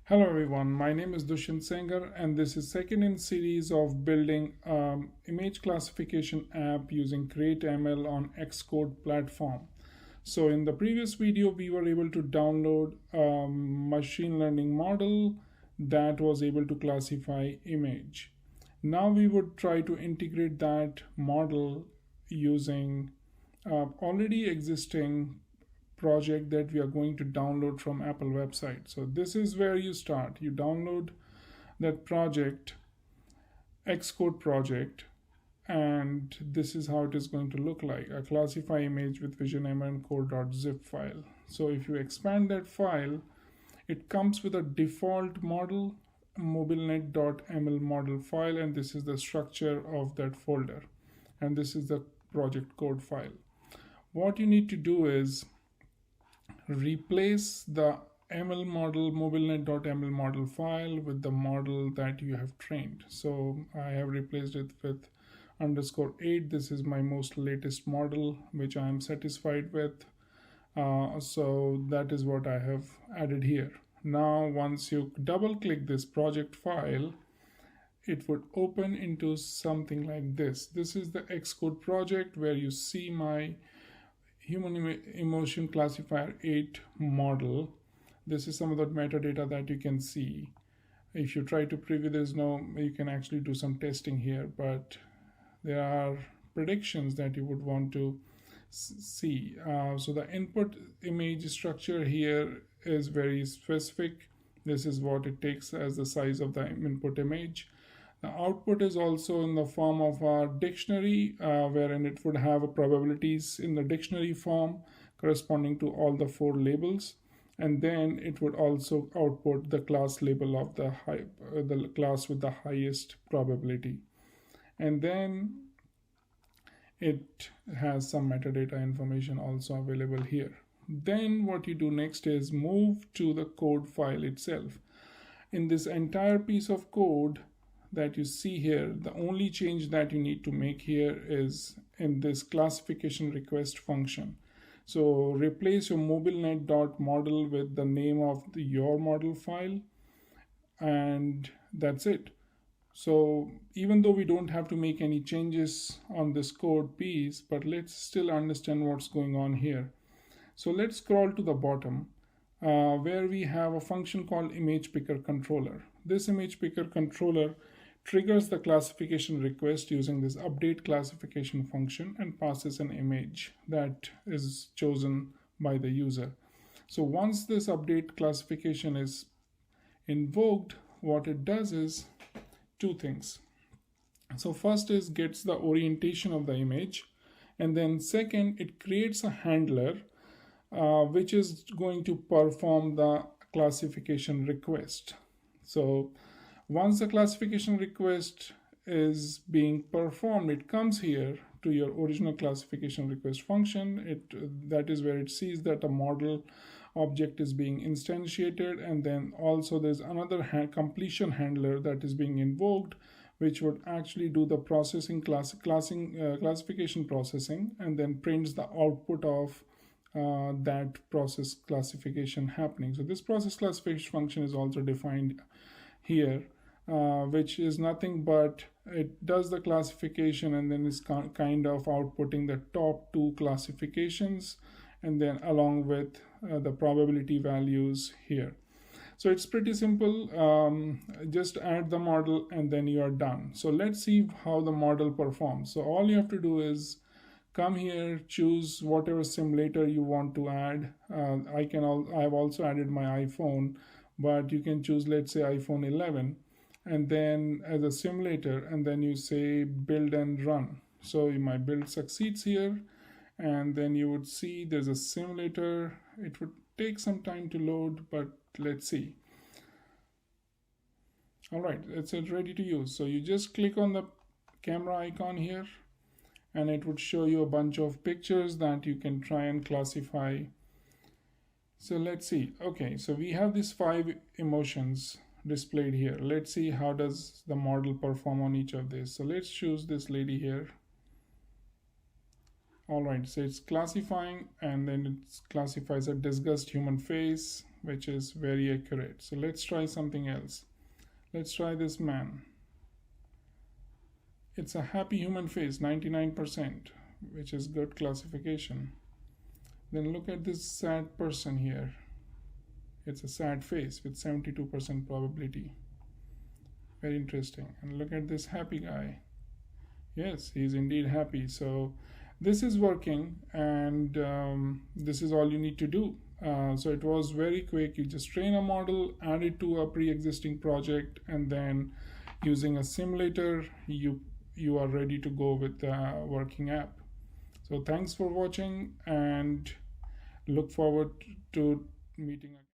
Hello everyone, my name is Dushyant Sengar and this is second in series of building image classification app using CreateML on Xcode platform. So in the previous video we were able to download a machine learning model that was able to classify image. Now we would try to integrate that model using already existing project that we are going to download from Apple website. So this is where you start. You download that project, Xcode project, and this is how it is going to look like. A classify image with vision.ml and code.zip file. So if you expand that file, it comes with a default model, mobilenet.mlmodel file, and this is the structure of that folder. And this is the project code file. What you need to do is replace the ML model mobilenet.ml file with the model that you have trained. So I have replaced it with _8. This is my most latest model which I am satisfied with. So that is what I have added here. Now once you double click this project file, it would open into something like this. This is the Xcode project where you see my human emotion classifier 8 model. This is some of the metadata that you can see. If you try to preview this now, you can actually do some testing here, but there are predictions that you would want to see. So the input image structure here is very specific. This is what it takes as the size of the input image. The output is also in the form of a dictionary, wherein it would have a probabilities in the dictionary form corresponding to all the 4 labels, and then it would also output the class label of the class with the highest probability, and then it has some metadata information also available here. Then what you do next is move to the code file itself. In this entire piece of code that you see here, the only change that you need to make here is in this classification request function. So replace your mobilenet.model with the name of your model file, and that's it. So even though we don't have to make any changes on this code piece, but let's still understand what's going on here. So let's scroll to the bottom where we have a function called image picker controller. This image picker controller triggers the classification request using this update classification function and passes an image that is chosen by the user. So once this update classification is invoked, what it does is 2 things. So first is gets the orientation of the image, and then second, it creates a handler which is going to perform the classification request. So once the classification request is being performed, it comes here to your original classification request function. That is where it sees that a model object is being instantiated, and then also there's another completion handler that is being invoked, which would actually do the processing classification processing, and then prints the output of that process classification happening. So this process classification function is also defined here, which is nothing but it does the classification and then is kind of outputting the top 2 classifications, and then along with the probability values here. So it's pretty simple. Just add the model and then you are done. So let's see how the model performs. So all you have to do is come here, choose whatever simulator you want to add. I've also added my iPhone, but you can choose, let's say, iPhone 11, and then as a simulator, and then you say build and run. So my build succeeds here, and then you would see there's a simulator. It would take some time to load, but let's see. All right, it's ready to use. So you just click on the camera icon here, and it would show you a bunch of pictures that you can try and classify. So let's see. Okay, so we have these 5 emotions displayed here. Let's see how does the model perform on each of these. So let's choose this lady here. All right, so it's classifying, and then it classifies a disgust human face, which is very accurate. So let's try something else. Let's try this man. It's a happy human face, 99%, which is good classification. Then look at this sad person here. It's a sad face with 72% probability. Very interesting. And look at this happy guy. Yes, he's indeed happy. So this is working, and this is all you need to do. So it was very quick. You just train a model, add it to a pre-existing project, and then using a simulator, you are ready to go with the working app. So thanks for watching, and look forward to meeting again.